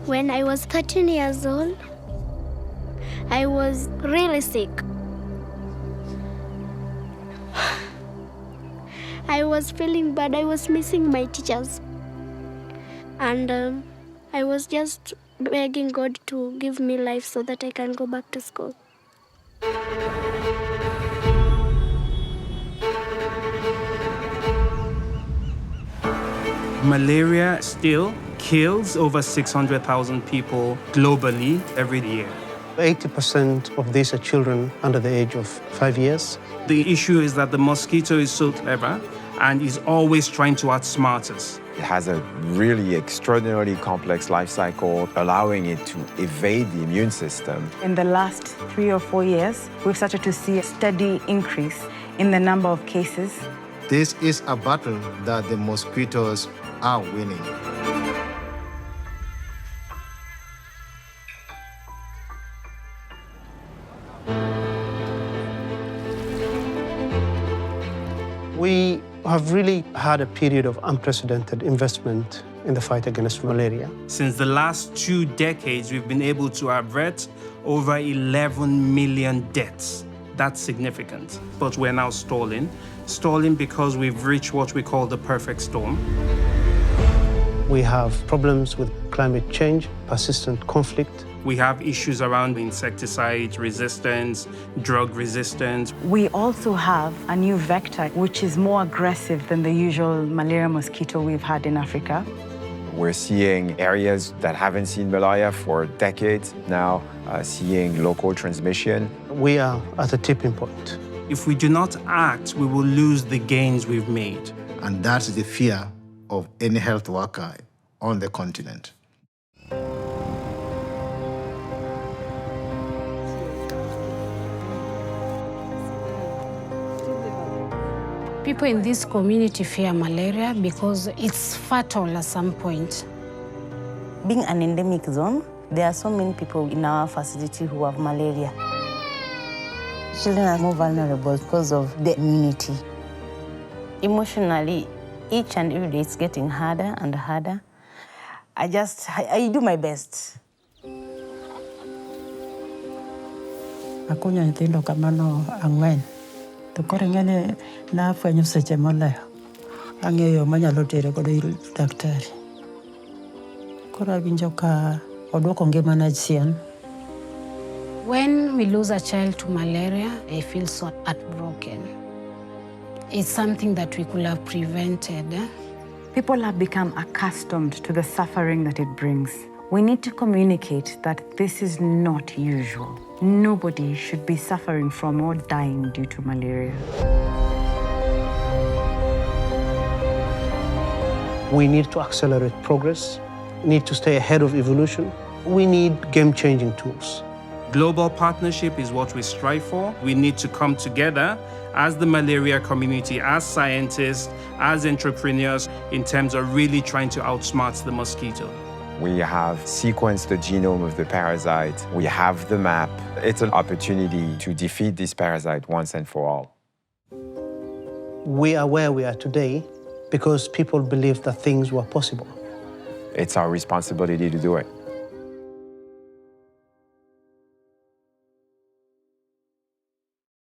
When I was 13 years old, I was really sick. I was feeling bad. I was missing my teachers. And I was just begging God to give me life so that I can go back to school. Malaria still kills over 600,000 people globally every year. 80% of these are children under the age of 5 years. The issue is that the mosquito is so clever and is always trying to outsmart us. It has a really extraordinarily complex life cycle, allowing it to evade the immune system. In the last 3 or 4 years, we've started to see a steady increase in the number of cases. This is a battle that the mosquitoes are winning. We have really had a period of unprecedented investment in the fight against malaria. Since the last 2 decades, we've been able to avert over 11 million deaths. That's significant. But we're now stalling. Stalling because we've reached what we call the perfect storm. We have problems with climate change, persistent conflict. We have issues around insecticide resistance, drug resistance. We also have a new vector, which is more aggressive than the usual malaria mosquito we've had in Africa. We're seeing areas that haven't seen malaria for decades now, seeing local transmission. We are at a tipping point. If we do not act, we will lose the gains we've made. And that's the fear of any health worker on the continent. People in this community fear malaria because it's fatal at some point. Being an endemic zone, there are so many people in our facility who have malaria. Children are more vulnerable because of the immunity. Emotionally, each and every day it's getting harder and harder. I do my best. Akunya nyithindo kamano ang'wen. To koro ing'eni nafwenyo seche molewo. Ang'eyo manyalo tere godo ir daktari. Koro awinjo ka odwoko ngimana chien. When we lose a child to malaria, I feel so heartbroken. It's something that we could have prevented. People have become accustomed to the suffering that it brings. We need to communicate that this is not usual. Nobody should be suffering from or dying due to malaria. We need to accelerate progress. We need to stay ahead of evolution. We need game-changing tools. Global partnership is what we strive for. We need to come together as the malaria community, as scientists, as entrepreneurs, in terms of really trying to outsmart the mosquito. We have sequenced the genome of the parasite. We have the map. It's an opportunity to defeat this parasite once and for all. We are where we are today because people believed that things were possible. It's our responsibility to do it.